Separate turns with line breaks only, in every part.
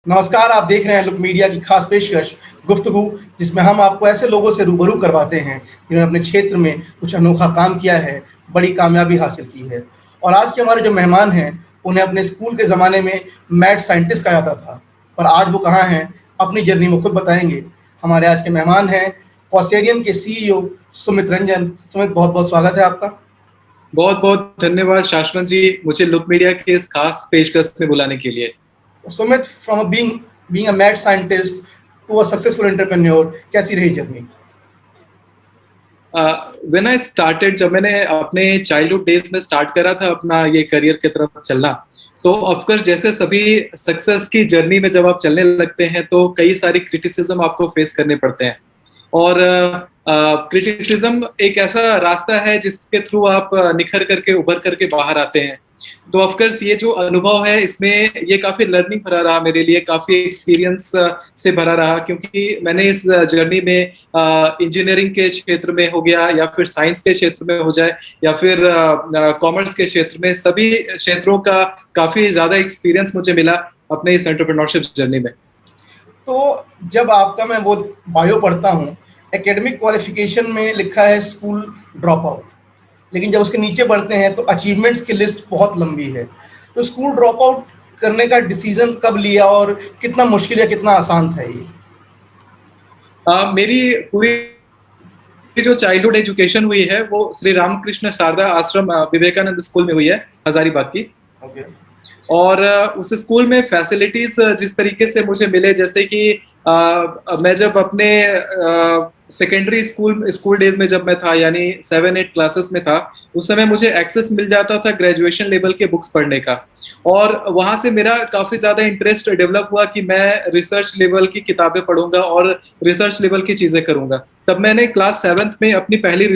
नमस्कार, आप देख रहे हैं लुक मीडिया की खास पेशकश गुफ्तगू, जिसमें हम आपको ऐसे लोगों से रूबरू करवाते हैं जिन्होंने अपने क्षेत्र में कुछ अनोखा काम किया है, बड़ी कामयाबी हासिल की है। और आज के हमारे जो मेहमान हैं, उन्हें अपने स्कूल के ज़माने में मैड साइंटिस्ट कहा जाता था, पर आज वो कहाँ हैं, अपनी जर्नी में खुद बताएंगे। हमारे आज के मेहमान हैं कॉसेरियन के सीईओ सुमित रंजन। सुमित, बहुत बहुत स्वागत है आपका।
बहुत बहुत धन्यवाद शाश्वत जी, मुझे लुक मीडिया के इस खास पेशकश में बुलाने के लिए।
Sumit, from being a mad scientist to a successful entrepreneur, कैसी रही जर्नी?
व्हेन आई स्टार्टेड, जब मैंने अपने चाइल्डहुड डेज में स्टार्ट करा था अपना ये करियर की तरफ चलना, तो ऑफकोर्स जैसे सभी सक्सेस की जर्नी में जब आप चलने लगते हैं तो कई सारी क्रिटिसिज्म आपको फेस करने पड़ते हैं। और क्रिटिसिज्म एक ऐसा रास्ता है जिसके थ्रू आप निखर करके उभर करके बाहर आते हैं। तो ऑफकोर्स ये जो अनुभव है इसमें ये काफी लर्निंग भरा रहा मेरे लिए, काफी एक्सपीरियंस से भरा रहा, क्योंकि मैंने इस जर्नी में इंजीनियरिंग के क्षेत्र में हो गया या फिर साइंस के क्षेत्र में हो जाए या फिर कॉमर्स के क्षेत्र में, सभी क्षेत्रों का काफी ज्यादा एक्सपीरियंस मुझे मिला अपने इस एंटरप्रेन्योरशिप जर्नी में।
तो जब आपका मैं वो बायो पढ़ता हूँ, एकेडमिक क्वालिफिकेशन में लिखा है स्कूल ड्रॉप आउट, लेकिन जब उसके नीचे बढ़ते हैं तो अचीवमेंट्स की लिस्ट बहुत लंबी है। तो स्कूल ड्रॉप आउट करने का डिसीजन कब लिया और कितना मुश्किल या कितना आसान था ये?
मेरी पूरी जो चाइल्डहुड एजुकेशन हुई है वो श्री रामकृष्ण शारदा आश्रम विवेकानंद स्कूल में हुई है, हजारीबाग की।
ओके।
और उस स्कूल में फैसिलिटीज जिस तरीके से मुझे मिले, जैसे कि मैं जब अपने सेकेंडरी स्कूल स्कूल डेज में जब मैं था, यानी 7-8 क्लासेस में था, उस समय मुझे एक्सेस मिल जाता था ग्रेजुएशन लेवल के बुक्स पढ़ने का। और वहां से मेरा काफी ज्यादा इंटरेस्ट डेवलप हुआ कि मैं रिसर्च लेवल की किताबें पढ़ूंगा और रिसर्च लेवल की चीजें करूंगा। तब मैंने क्लास 7th में अपनी पहली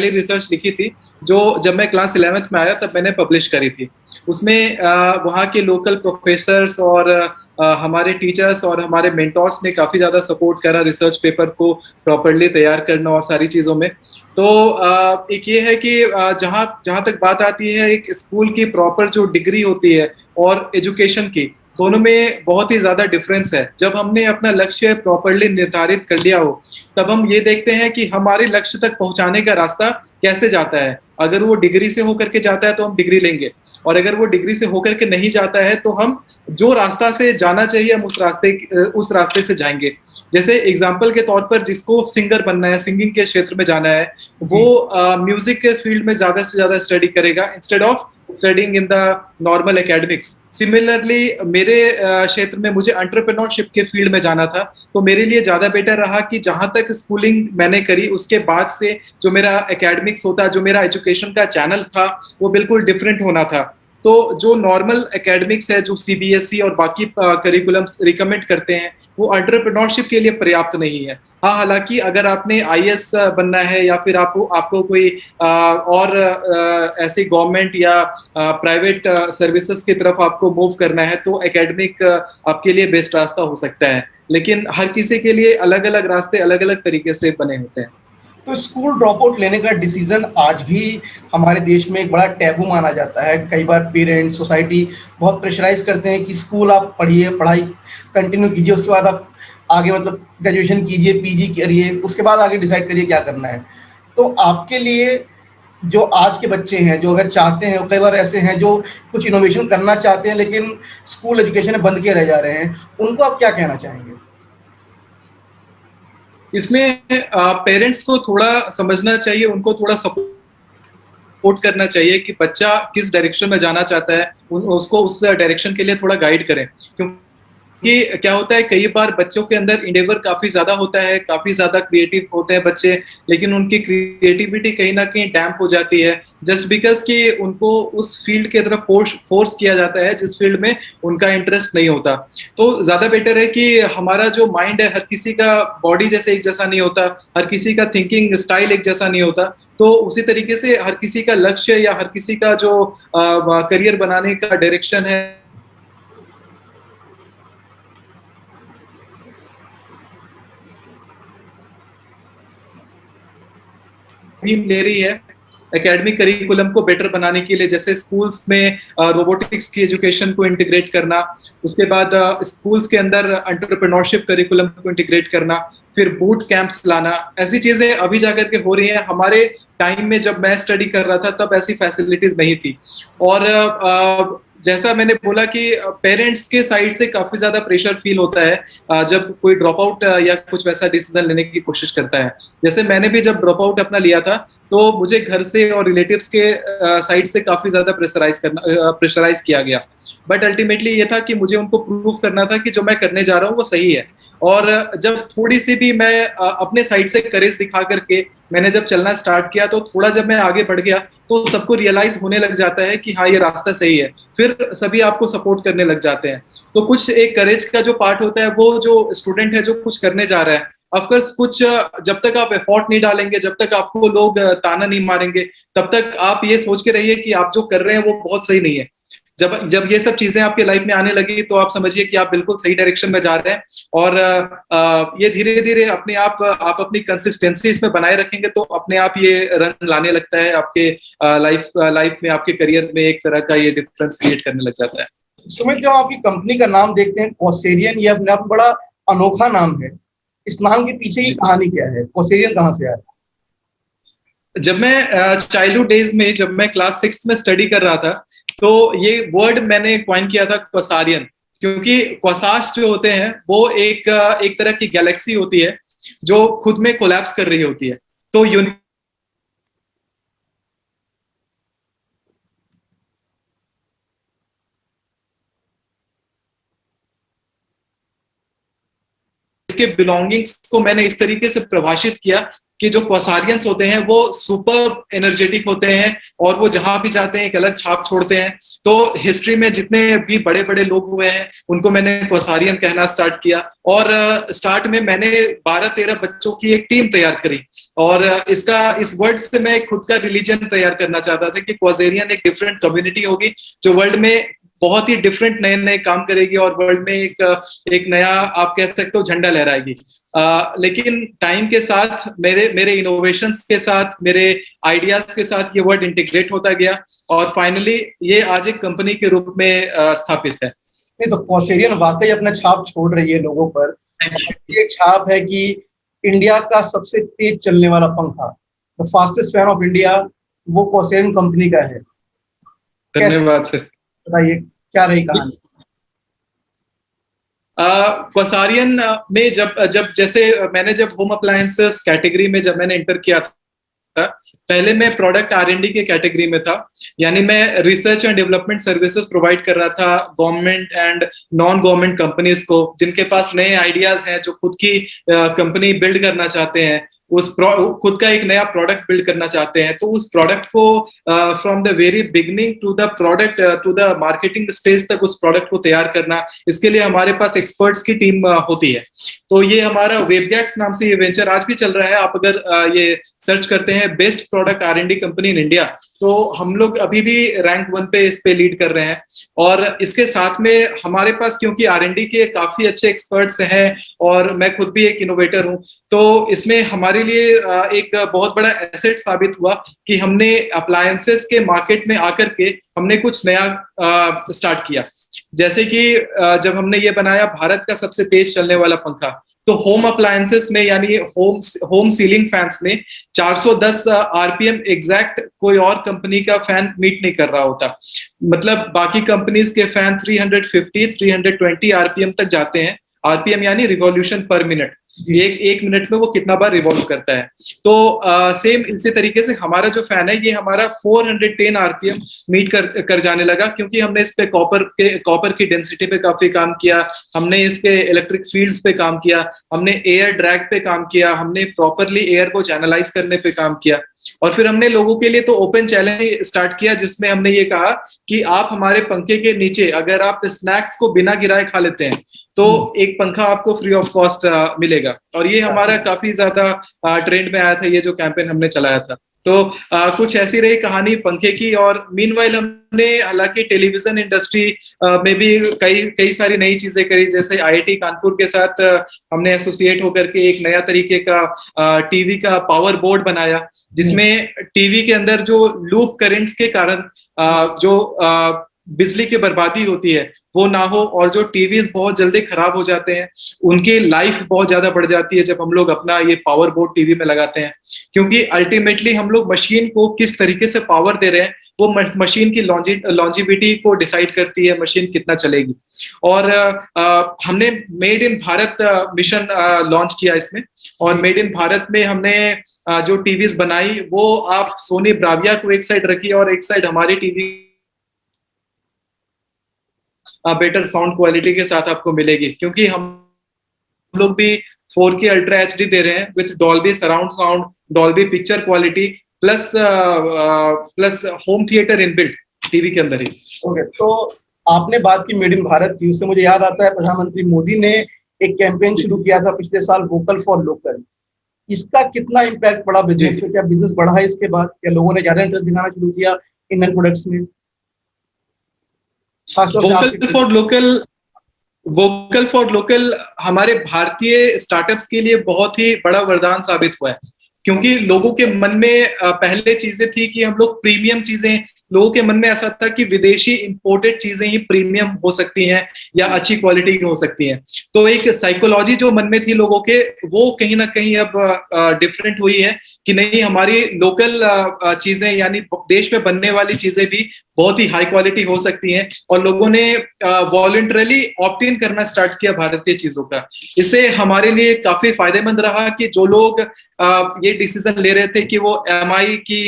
रिसर्च लिखी थी, जो जब मैं क्लास 11th में आया तब मैंने पब्लिश करी थी। उसमें वहाँ के लोकल प्रोफेसर्स और हमारे टीचर्स और हमारे मेंटोर्स ने काफी ज्यादा सपोर्ट करा रिसर्च पेपर को प्रॉपरली तैयार करना और सारी चीजों में। तो एक ये है कि जहाँ जहाँ तक बात आती है एक स्कूल की प्रॉपर जो डिग्री होती है और एजुकेशन की, दोनों में बहुत ही ज्यादा डिफरेंस है। जब हमने अपना लक्ष्य प्रॉपरली निर्धारित कर लिया हो, तब हम ये देखते हैं कि हमारे लक्ष्य तक पहुंचाने का रास्ता कैसे जाता है। अगर वो डिग्री से होकर के जाता है तो हम डिग्री लेंगे, और अगर वो डिग्री से होकर के नहीं जाता है तो हम जो रास्ता से जाना चाहिए हम उस रास्ते से जाएंगे। जैसे एग्जाम्पल के तौर पर जिसको सिंगर बनना है, सिंगिंग के क्षेत्र में जाना है, वो
जी।
म्यूजिक के फील्ड में ज्यादा से ज्यादा स्टडी करेगा instead of studying in the normal academics. Similarly मेरे क्षेत्र में मुझे एंटरप्रेन्योरशिप के फील्ड में जाना था, तो मेरे लिए ज्यादा बेटर रहा कि जहां तक स्कूलिंग मैंने करी उसके बाद से जो मेरा एकेडमिक्स होता, जो मेरा एजुकेशन का चैनल था, वो बिल्कुल डिफरेंट होना था। तो जो नॉर्मल एकेडमिक्स है, जो सीबीएसई और बाकी करिकुलम्स रिकमेंड करते हैं, वो एंटरप्रेन्योरशिप के लिए पर्याप्त नहीं है। हाँ, हालांकि अगर आपने आईएएस बनना है या फिर आपको आपको कोई और ऐसी गवर्नमेंट या प्राइवेट सर्विसेज की तरफ आपको मूव करना है, तो एकेडमिक आपके लिए बेस्ट रास्ता हो सकता है। लेकिन हर किसी के लिए अलग अलग रास्ते अलग अलग तरीके से बने होते हैं।
तो स्कूल ड्रॉप आउट लेने का डिसीजन आज भी हमारे देश में एक बड़ा टैबू माना जाता है। कई बार पेरेंट्स, सोसाइटी बहुत प्रेशराइज करते हैं कि स्कूल आप पढ़िए, पढ़ाई कंटिन्यू कीजिए, उसके बाद आप आगे मतलब ग्रेजुएशन कीजिए, पीजी करिए, उसके बाद आगे डिसाइड करिए क्या करना है। तो आपके लिए जो आज के बच्चे हैं, जो अगर चाहते हैं, कई बार ऐसे हैं जो कुछ इनोवेशन करना चाहते हैं लेकिन स्कूल एजुकेशन में बंद के रह जा रहे हैं, उनको आप क्या कहना चाहेंगे?
इसमें पेरेंट्स को थोड़ा समझना चाहिए, उनको थोड़ा सपोर्ट करना चाहिए कि बच्चा किस डायरेक्शन में जाना चाहता है, उसको उस डायरेक्शन के लिए थोड़ा गाइड करें। क्योंकि क्या होता है, कई बार बच्चों के अंदर इंडेवर काफी ज्यादा होता है, काफी ज्यादा क्रिएटिव होते हैं बच्चे, लेकिन उनकी क्रिएटिविटी कहीं ना कहीं डैम्प हो जाती है, जस्ट बिकॉज कि उनको उस फील्ड की तरफ फोर्स किया जाता है जिस फील्ड में उनका इंटरेस्ट नहीं होता। तो ज्यादा बेटर है कि हमारा जो माइंड है, हर किसी का बॉडी जैसे एक जैसा नहीं होता, हर किसी का थिंकिंग स्टाइल एक जैसा नहीं होता। तो उसी तरीके से हर किसी का लक्ष्य या हर किसी का जो करियर बनाने का डायरेक्शन है ले रही है, एकेडमिक करिकुलम को बेटर बनाने के लिए, जैसे स्कूल्स में रोबोटिक्स की एजुकेशन को इंटीग्रेट करना, उसके बाद स्कूल्स के अंदर एंटरप्रेन्योरशिप करिकुलम को इंटीग्रेट करना, फिर बूट कैंप्स लाना, ऐसी चीजें अभी जाकर के हो रही हैं। हमारे टाइम में जब मैं स्टडी कर रहा था तब ऐसी फैसिलिटीज नहीं थी। और जैसा मैंने बोला कि पेरेंट्स के साइड से काफी ज्यादा प्रेशर फील होता है जब कोई ड्रॉप आउट या कुछ वैसा डिसीजन लेने की कोशिश करता है। जैसे मैंने भी जब ड्रॉप आउट अपना लिया था तो मुझे घर से और रिलेटिव्स के साइड से काफी ज्यादा प्रेशराइज किया गया। बट अल्टीमेटली ये था कि मुझे उनको प्रूव करना था कि जो मैं करने जा रहा हूँ वो सही है। और जब थोड़ी सी भी मैं अपने साइड से करेज दिखा करके मैंने जब चलना स्टार्ट किया, तो थोड़ा जब मैं आगे बढ़ गया तो सबको रियलाइज होने लग जाता है कि हाँ ये रास्ता सही है, फिर सभी आपको सपोर्ट करने लग जाते हैं। तो कुछ एक करेज का जो पार्ट होता है, वो जो स्टूडेंट है जो कुछ करने जा रहा है, ऑफकोर्स कुछ जब तक आप एफर्ट नहीं डालेंगे, जब तक आपको लोग ताना नहीं मारेंगे, तब तक आप ये सोच के रहिए कि आप जो कर रहे हैं वो बहुत सही नहीं है। जब जब ये सब चीजें आपके लाइफ में आने लगी तो आप समझिए कि आप बिल्कुल सही डायरेक्शन में जा रहे हैं। और ये धीरे धीरे अपने आप अपनी कंसिस्टेंसी इसमें बनाए रखेंगे तो अपने आप ये रन लाने लगता है आपके लाइफ में, आपके करियर में एक तरह का ये डिफरेंस क्रिएट करने लग जाता है।
सुमित, जब आपकी कंपनी का नाम देखते हैं कॉसेरियन, ये अपने आप में बड़ा अनोखा नाम है। इस नाम के पीछे की कहानी क्या है? कॉसेरियन कहाँ से आया?
जब मैं चाइल्डहुड डेज में, जब मैं क्लास 6 में स्टडी कर रहा था, तो ये वर्ड मैंने कॉइन किया था, क्वासारियन। क्योंकि क्वासार्स जो होते हैं वो एक तरह की गैलेक्सी होती है जो खुद में कोलैप्स कर रही होती है। तो इसके बिलोंगिंग्स को मैंने इस तरीके से परिभाषित किया कि जो क्वासारियंस होते हैं वो सुपर एनर्जेटिक होते हैं और वो जहां भी जाते हैं एक अलग छाप छोड़ते हैं। तो हिस्ट्री में जितने भी बड़े बड़े लोग हुए हैं उनको मैंने क्वासारियन कहना स्टार्ट किया। और स्टार्ट में मैंने 12-13 बच्चों की एक टीम तैयार करी और इस वर्ड से मैं खुद का रिलीजन तैयार करना चाहता था कि क्वासेरियन एक डिफरेंट कम्युनिटी होगी जो वर्ल्ड में बहुत ही डिफरेंट नए नए काम करेगी और वर्ल्ड में एक नया, आप कह सकते हो, झंडा लहराएगी। लेकिन टाइम के साथ, मेरे इनोवेशंस के साथ, मेरे आइडियाज के साथ ये वर्ड इंटीग्रेट होता गया और फाइनली ये आज एक कंपनी के रूप में स्थापित है।
नहीं तो कॉसेरियन वाकई अपना छाप छोड़ रही है लोगों पर। ये छाप है कि इंडिया का सबसे तेज चलने वाला पंखा, the fastest fan of India, वो कॉसेरियन कंपनी का है।
धन्यवाद सर।
बताइए क्या रही कहानी?
क्वासारियन में जब जैसे मैंने जब होम अप्लायंसेस कैटेगरी में जब मैंने इंटर किया था, पहले मैं प्रोडक्ट R&D के कैटेगरी में था। यानी मैं research and development services provide कर रहा था government and non government companies को, जिनके पास नए आइडियाज हैं, जो खुद की कंपनी बिल्ड करना चाहते हैं, खुद का एक नया प्रोडक्ट बिल्ड करना चाहते हैं। तो उस प्रोडक्ट को from the very beginning to the product to the marketing stage तक उस प्रोडक्ट को तैयार करना, इसके लिए हमारे पास एक्सपर्ट्स की टीम होती है। तो ये हमारा वेबगैक्स नाम से ये वेंचर आज भी चल रहा है। आप अगर ये सर्च करते हैं best product R&D company in India, तो हम लोग अभी भी रैंक 1 पे इस पे लीड कर रहे हैं। और इसके साथ में हमारे पास, क्योंकि R&D के काफी अच्छे एक्सपर्ट्स हैं और मैं खुद भी एक इनोवेटर हूं, तो इसमें हमारे लिए एक बहुत बड़ा एसेट साबित हुआ कि हमने अप्लायंसेस के मार्केट में आकर के हमने कुछ नया स्टार्ट किया। जैसे कि जब हमने ये बनाया भारत का सबसे तेज चलने वाला पंखा, तो होम अप्लायंसेस में, यानी होम सीलिंग फैंस में 410 RPM एग्जैक्ट कोई और कंपनी का फैन मीट नहीं कर रहा होता। मतलब बाकी कंपनीज के फैन 350-320 RPM तक जाते हैं। RPM यानी रिवॉल्यूशन पर मिनट, एक मिनट में वो कितना बार रिवॉल्व करता है। तो सेम इसी तरीके से हमारा जो फैन है, ये हमारा 410 RPM मीट कर जाने लगा, क्योंकि हमने इस पे कॉपर की डेंसिटी पे काफी काम किया, हमने इसके इलेक्ट्रिक फील्ड्स पे काम किया, हमने एयर ड्रैग पे काम किया, हमने प्रॉपरली एयर को चैनलाइज करने पे काम किया। और फिर हमने लोगों के लिए तो ओपन चैलेंज स्टार्ट किया, जिसमें हमने ये कहा कि आप हमारे पंखे के नीचे अगर आप स्नैक्स को बिना गिराए खा लेते हैं तो एक पंखा आपको फ्री ऑफ कॉस्ट मिलेगा। और ये हमारा काफी ज्यादा ट्रेंड में आया था, ये जो कैंपेन हमने चलाया था। तो कुछ ऐसी रही कहानी पंखे की। और मीनवाइल हमने हालांकि टेलीविजन इंडस्ट्री में भी कई कई सारी नई चीजें करी, जैसे आईआईटी कानपुर के साथ हमने एसोसिएट होकर के एक नया तरीके का टीवी का पावर बोर्ड बनाया, जिसमें टीवी के अंदर जो लूप करंट्स के कारण जो बिजली की बर्बादी होती है वो ना हो, और जो टीवीज बहुत जल्दी खराब हो जाते हैं उनकी लाइफ बहुत ज्यादा बढ़ जाती है जब हम लोग अपना ये पावर बोर्ड टीवी में लगाते हैं। क्योंकि अल्टीमेटली हम लोग मशीन को किस तरीके से पावर दे रहे हैं वो मशीन की लॉन्जिविटी को डिसाइड करती है, मशीन कितना चलेगी। और हमने made in Bharat mission launch किया इसमें, और मेड इन भारत में हमने जो टीवीज बनाई वो आप सोनी ब्राविया को एक साइड रखी और एक साइड हमारी टीवी बेटर साउंड क्वालिटी के साथ आपको मिलेगी, क्योंकि हम लोग भी 4K अल्ट्रा एचडी दे रहे हैं with Dolby surround sound, Dolby picture quality, plus plus home theatre inbuilt TV के अंदर ही।
ओके, तो आपने बात की मेड इन भारत की, उससे मुझे याद आता है प्रधानमंत्री मोदी ने एक कैंपेन शुरू किया था पिछले साल, वोकल फॉर लोकल। इसका कितना इम्पैक्ट पड़ा बिजनेस पे? क्या बिजनेस बढ़ा है इसके बाद? क्या लोगों ने ज्यादा इंटरेस्ट दिखाना शुरू किया इंडियन प्रोडक्ट्स में?
वोकल फॉर लोकल हमारे भारतीय स्टार्टअप्स के लिए बहुत ही बड़ा वरदान साबित हुआ है, क्योंकि लोगों के मन में पहले चीजें थी कि हम लोग प्रीमियम चीजें, लोगों के मन में ऐसा था कि विदेशी इंपोर्टेड चीजें ही प्रीमियम हो सकती हैं या अच्छी क्वालिटी की हो सकती हैं। तो एक साइकोलॉजी जो मन में थी लोगों के, वो कहीं ना कहीं अब डिफरेंट हुई है कि नहीं, हमारी लोकल चीजें यानी देश में बनने वाली चीजें भी बहुत ही हाई क्वालिटी हो सकती हैं। और लोगों ने वॉलंटरली ऑप्ट इन करना स्टार्ट किया भारतीय चीजों का। इससे हमारे लिए काफी फायदेमंद रहा कि जो लोग ये डिसीजन ले रहे थे कि वो एमआई की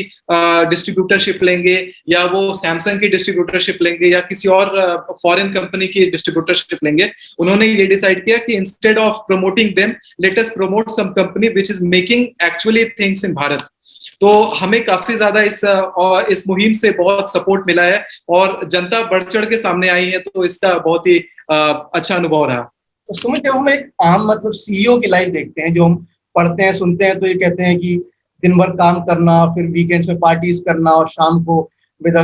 डिस्ट्रीब्यूटरशिप लेंगे या वो सैमसंग की डिस्ट्रीब्यूटरशिप लेंगे या किसी और फॉरेन कंपनी की डिस्ट्रीब्यूटरशिप लेंगे, उन्होंने ये डिसाइड किया कि instead of promoting them, let us promote some company which is making actually things in Bharat. तो हमें काफी ज्यादा इस मुहिम से बहुत सपोर्ट मिला है और जनता बढ़ चढ़ के सामने आई है, तो इसका बहुत ही अच्छा अनुभव रहा।
तो सुमित, जब हम एक आम मतलब सीईओ की लाइफ देखते हैं, जो हम पढ़ते हैं सुनते हैं, तो ये कहते हैं कि दिन भर काम करना, फिर वीकेंड्स में पार्टीज करना और शाम को with a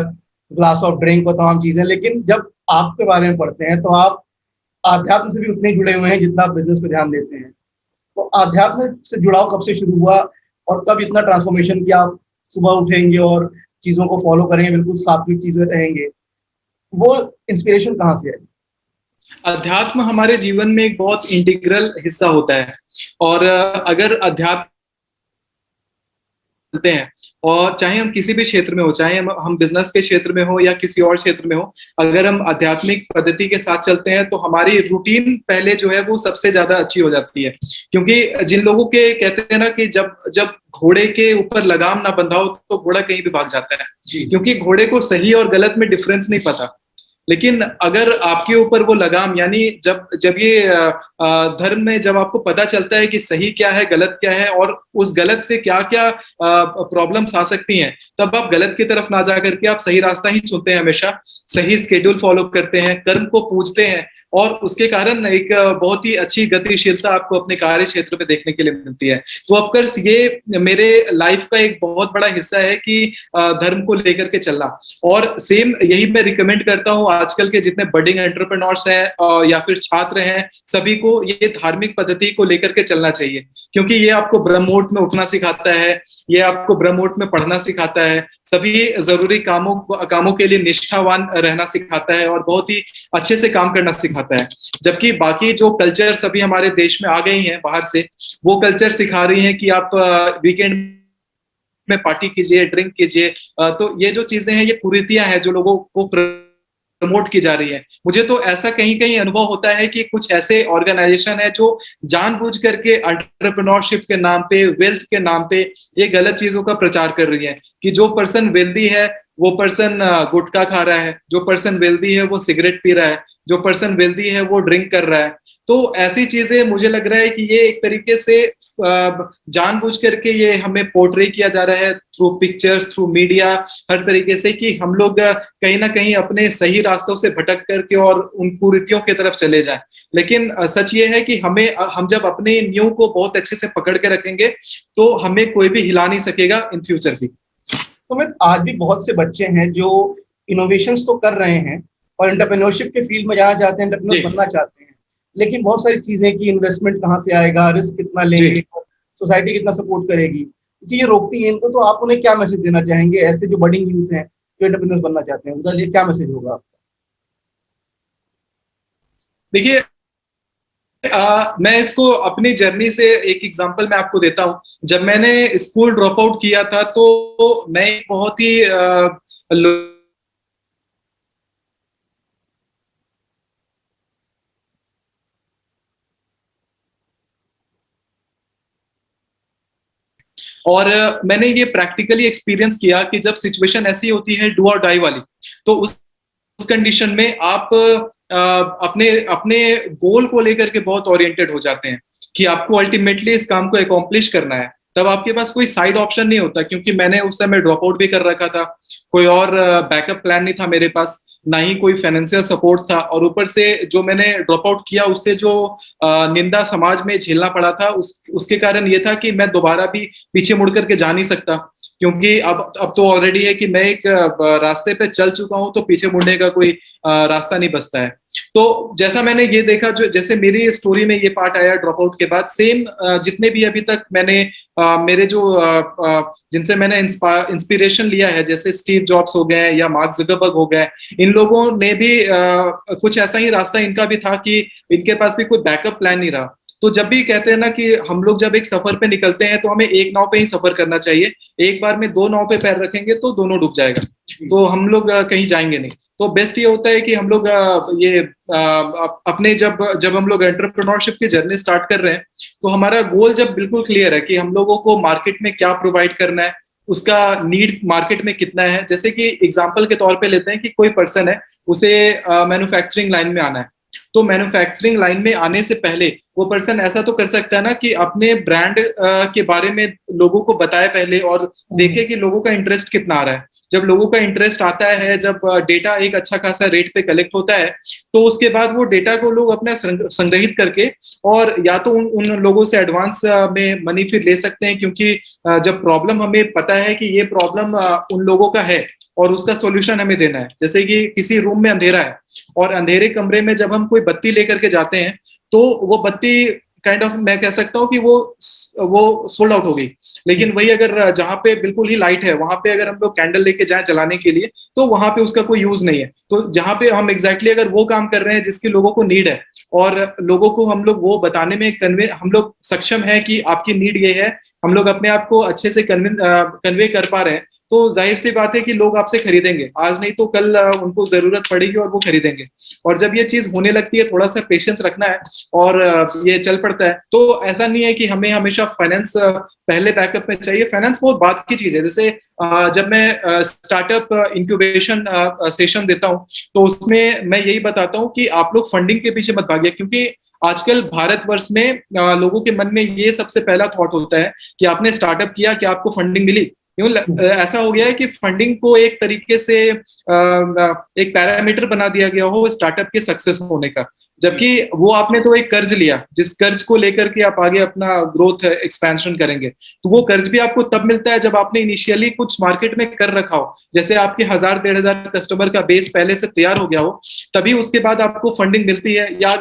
glass of drink और तमाम चीजें। लेकिन जब आपके बारे में पढ़ते हैं तो आप आध्यात्म से भी उतने जुड़े हुए हैं जितना आप बिजनेस पे ध्यान देते हैं। तो आध्यात्म से जुड़ाव कब से शुरू हुआ और कब इतना ट्रांसफॉर्मेशन किया? आप सुबह उठेंगे और चीजों को फॉलो करेंगे, बिल्कुल सात्विक चीजें रहेंगे, वो इंस्पिरेशन कहाँ से आई?
अध्यात्म हमारे जीवन में एक बहुत इंटीग्रल हिस्सा होता है, और अगर अध्यात्म हैं, और चाहे हम किसी भी क्षेत्र में हो, चाहे हम बिजनेस के क्षेत्र में हो या किसी और क्षेत्र में हो, अगर हम आध्यात्मिक पद्धति के साथ चलते हैं तो हमारी रूटीन पहले जो है वो सबसे ज्यादा अच्छी हो जाती है। क्योंकि जिन लोगों के कहते हैं ना कि जब जब घोड़े के ऊपर लगाम ना बंधा हो तो घोड़ा कहीं भी भाग जाता है, क्योंकि घोड़े को सही और गलत में डिफरेंस नहीं पता। लेकिन अगर आपके ऊपर वो लगाम, यानी जब जब ये धर्म में जब आपको पता चलता है कि सही क्या है गलत क्या है और उस गलत से क्या क्या प्रॉब्लम्स आ सकती हैं, तब आप गलत की तरफ ना जा करके आप सही रास्ता ही चुनते हैं, हमेशा सही स्केड्यूल फॉलो करते हैं, कर्म को पूजते हैं, और उसके कारण एक बहुत ही अच्छी गतिशीलता आपको अपने कार्य क्षेत्र में देखने के लिए मिलती है। तो ऑफकोर्स ये मेरे लाइफ का एक बहुत बड़ा हिस्सा है कि धर्म को लेकर के चलना। और सेम यही मैं रिकमेंड करता हूँ आजकल के जितने बडिंग एंटरप्रेन्योर्स हैं या फिर छात्र हैं, सभी को ये धार्मिक पद्धति को लेकर के चलना चाहिए, क्योंकि ये आपको ब्रह्म मुहूर्त में उठना सिखाता है, ये आपको ब्रह्म मुहूर्त में पढ़ना सिखाता है, सभी जरूरी कामों के लिए निष्ठावान रहना सिखाता है और बहुत ही अच्छे से काम करना सिखाता है। जबकि बाकी जो कल्चर सभी हमारे देश में आ गई हैं बाहर से, वो कल्चर सिखा रही हैं कि आप वीकेंड में पार्टी कीजिए, ड्रिंक कीजिए। तो ये जो चीजें हैं ये कुरीतियां हैं जो लोगों को प्रमोट की जा रही है। मुझे तो ऐसा कहीं कहीं अनुभव होता है कि कुछ ऐसे ऑर्गेनाइजेशन है जो जानबूझ करके एंटरप्रेन्योरशिप के नाम पे, वेल्थ के नाम पे ये गलत चीजों का प्रचार कर रही है कि जो पर्सन वेल्दी है वो पर्सन गुटखा खा रहा है, जो पर्सन वेल्दी है वो सिगरेट पी रहा है, जो पर्सन वेल्दी है वो ड्रिंक कर रहा है। तो ऐसी चीजें मुझे लग रहा है कि ये एक तरीके से जानबूझ करके ये हमें पोर्ट्रे किया जा रहा है थ्रू पिक्चर्स, थ्रू मीडिया, हर तरीके से, कि हम लोग कहीं ना कहीं अपने सही रास्तों से भटक करके और उन कुरीतियों की तरफ चले जाएं। लेकिन सच ये है कि हम जब अपने नींव को बहुत अच्छे से पकड़ के रखेंगे तो हमें कोई भी हिला नहीं सकेगा इन फ्यूचर भी।
सुमित, आज भी बहुत से बच्चे हैं जो इनोवेशंस तो कर रहे हैं और एंटरप्रेन्योरशिप के फील्ड में जाना चाहते हैं,
जी
एंटरप्रेन्योर बनना चाहते हैं, लेकिन बहुत सारी चीजें कि इन्वेस्टमेंट कहाँ से आएगा, रिस्क कितना
जी।
लेंगे, सोसाइटी कितना सपोर्ट करेगी, चीजें रोकती हैं इनको। तो आप उन्हें क्या मैसेज देना चाहेंगे, ऐसे जो बडिंग यूथ हैं जो एंटरप्रेन्योर बनना चाहते हैं, उनका लिए क्या मैसेज होगा?
देखिए, मैं इसको अपनी जर्नी से एक एग्जांपल मैं आपको देता हूँ। जब मैंने स्कूल ड्रॉप आउट किया था तो मैं एक बहुत ही और मैंने ये प्रैक्टिकली एक्सपीरियंस किया कि जब सिचुएशन ऐसी होती है डू और डाई वाली, तो उस कंडीशन में आप अपने अपने गोल को लेकर के बहुत ओरिएंटेड हो जाते हैं कि आपको अल्टीमेटली इस काम को अकॉम्प्लिश करना है। तब आपके पास कोई साइड ऑप्शन नहीं होता, क्योंकि मैंने उस समय ड्रॉप आउट भी कर रखा था, कोई और बैकअप प्लान नहीं था मेरे पास, ना ही कोई फाइनेंशियल सपोर्ट था। और ऊपर से जो मैंने ड्रॉप आउट किया उससे जो निंदा समाज में झेलना पड़ा था, उसके कारण ये था कि मैं दोबारा भी पीछे मुड़ करके जा नहीं सकता, क्योंकि अब तो ऑलरेडी है कि मैं एक रास्ते पे चल चुका हूं, तो पीछे मुड़ने का कोई रास्ता नहीं बचता है। तो जैसा मैंने ये देखा, जो जैसे मेरी स्टोरी में ये पार्ट आया ड्रॉप आउट के बाद, सेम जितने भी अभी तक मैंने मेरे जो जिनसे मैंने इंस्पिरेशन लिया है, जैसे स्टीव जॉब्स हो गए या मार्क जुकरबर्ग हो गए, इन लोगों ने भी कुछ ऐसा ही रास्ता इनका भी था कि इनके पास भी कोई बैकअप प्लान नहीं रहा। तो जब भी कहते हैं ना कि हम लोग जब एक सफर पे निकलते हैं तो हमें एक नाव पे ही सफर करना चाहिए, एक बार में दो नाव पे पैर रखेंगे तो दोनों डूब जाएगा, तो हम लोग कहीं जाएंगे नहीं। तो बेस्ट ये होता है कि हम लोग अपने जब जब हम लोग एंटरप्रेन्योरशिप की जर्नी स्टार्ट कर रहे हैं, तो हमारा गोल जब बिल्कुल क्लियर है कि हम लोगों को मार्केट में क्या प्रोवाइड करना है, उसका नीड मार्केट में कितना है। जैसे कि एग्जाम्पल के तौर पे लेते हैं कि कोई पर्सन है, उसे मैन्युफैक्चरिंग लाइन में आना है, तो मैन्युफैक्चरिंग लाइन में आने से पहले वो पर्सन ऐसा तो कर सकता है ना कि अपने ब्रांड के बारे में लोगों को बताए पहले, और देखे कि लोगों का इंटरेस्ट कितना आ रहा है। जब लोगों का इंटरेस्ट आता है, जब डेटा एक अच्छा खासा रेट पे कलेक्ट होता है, तो उसके बाद वो डेटा को लोग अपना संग्रहित करके, और या तो उन लोगों से एडवांस में मनी फिर ले सकते हैं, क्योंकि जब प्रॉब्लम हमें पता है कि ये प्रॉब्लम उन लोगों का है और उसका सॉल्यूशन हमें देना है। जैसे कि किसी रूम में अंधेरा है और अंधेरे कमरे में जब हम कोई बत्ती लेकर के जाते हैं, तो वो बत्ती काइंड ऑफ मैं कह सकता हूँ कि वो सोल्ड आउट हो गई। लेकिन वही अगर जहाँ पे बिल्कुल ही लाइट है, वहां पे अगर हम लोग कैंडल लेके जाएं जलाने के लिए, तो वहां पे उसका कोई यूज नहीं है। तो जहाँ पे हम एग्जैक्टली अगर वो काम कर रहे हैं जिसकी लोगों को नीड है, और लोगों को हम लोग वो बताने में हम लोग सक्षम है कि आपकी नीड ये है, हम लोग अपने आप को अच्छे से कन्वे कर पा रहे हैं, तो जाहिर सी बात है कि लोग आपसे खरीदेंगे। आज नहीं तो कल उनको जरूरत पड़ेगी और वो खरीदेंगे। और जब ये चीज होने लगती है, थोड़ा सा पेशेंस रखना है और ये चल पड़ता है। तो ऐसा नहीं है कि हमें हमेशा फाइनेंस पहले बैकअप में चाहिए, फाइनेंस बहुत बात की चीज है। जैसे जब मैं स्टार्टअप इंक्यूबेशन सेशन देता हूँ, तो उसमें मैं यही बताता हूँ कि आप लोग फंडिंग के पीछे मत भागिए, क्योंकि आजकल भारतवर्ष में लोगों के मन में ये सबसे पहला थॉट होता है कि आपने स्टार्टअप किया, क्या आपको फंडिंग मिली। ऐसा हो गया है कि फंडिंग को एक तरीके से एक पैरामीटर बना दिया गया हो स्टार्टअप के सक्सेस होने का, जबकि वो आपने तो एक कर्ज लिया, जिस कर्ज को लेकर के आप आगे अपना ग्रोथ एक्सपेंशन करेंगे, तो वो कर्ज भी आपको तब मिलता है जब आपने इनिशियली कुछ मार्केट में कर रखा हो। जैसे आपके 1000-1500 कस्टमर का बेस पहले से तैयार हो गया हो, तभी उसके बाद आपको फंडिंग मिलती है। या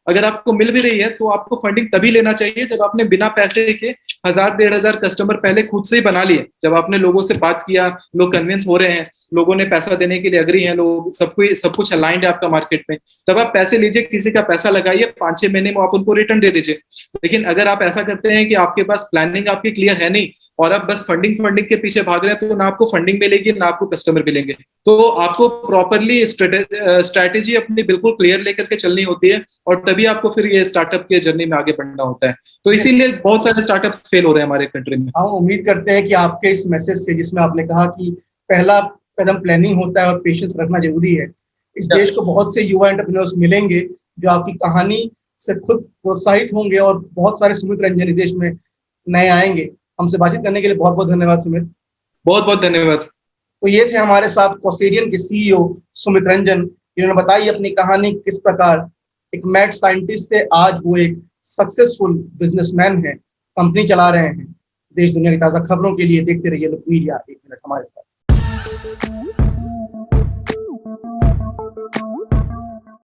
अगर आपको मिल भी रही है, तो आपको फंडिंग तभी लेना चाहिए जब आपने बिना पैसे के 1000-1500 कस्टमर पहले खुद से ही बना लिए, जब आपने लोगों से बात किया, लोग कन्विंस हो रहे हैं, लोगों ने पैसा देने के लिए अग्री हैं, लोग सब कुछ अलाइंड है आपका मार्केट में, तब आप पैसे लीजिए, किसी का पैसा लगाइए, 5-6 महीने में आप उनको रिटर्न दे दीजिए। लेकिन अगर आप ऐसा करते हैं कि आपके पास प्लानिंग आपकी क्लियर है नहीं, और आप बस फंडिंग के पीछे भाग रहे हैं, तो ना आपको फंडिंग मिलेगी, ना आपको कस्टमर मिलेंगे। तो आपको प्रॉपरली स्ट्रेटेजी अपनी बिल्कुल क्लियर लेकर के चलनी होती है, और तभी आपको फिर ये स्टार्टअप के जर्नी में आगे बढ़ना होता है। तो इसीलिए बहुत सारे स्टार्टअप्स फेल हो रहे हैं हमारे कंट्री में।
हम उम्मीद करते हैं कि आपके इस मैसेज से, जिसमें आपने कहा कि पहला कदम प्लानिंग होता है और पेशेंस रखना जरूरी है, इस देश को बहुत से युवा एंटरप्रेन्योर्स मिलेंगे जो आपकी कहानी से खुद प्रोत्साहित होंगे, और बहुत सारे सुमित रंजन देश में नए आएंगे। हमसे बातचीत करने के लिए बहुत बहुत धन्यवाद सुमित।
बहुत बहुत धन्यवाद।
तो ये थे हमारे साथ कॉसेरियन के सीईओ सुमित रंजन, जिन्होंने बताई अपनी कहानी किस प्रकार एक मैथ साइंटिस्ट से आज वो एक सक्सेसफुल बिजनेसमैन है, कंपनी चला रहे हैं। देश दुनिया की ताजा खबरों के लिए देखते रहिए लुक मीडिया। 1 मिनट हमारे साथ। धन्यवाद।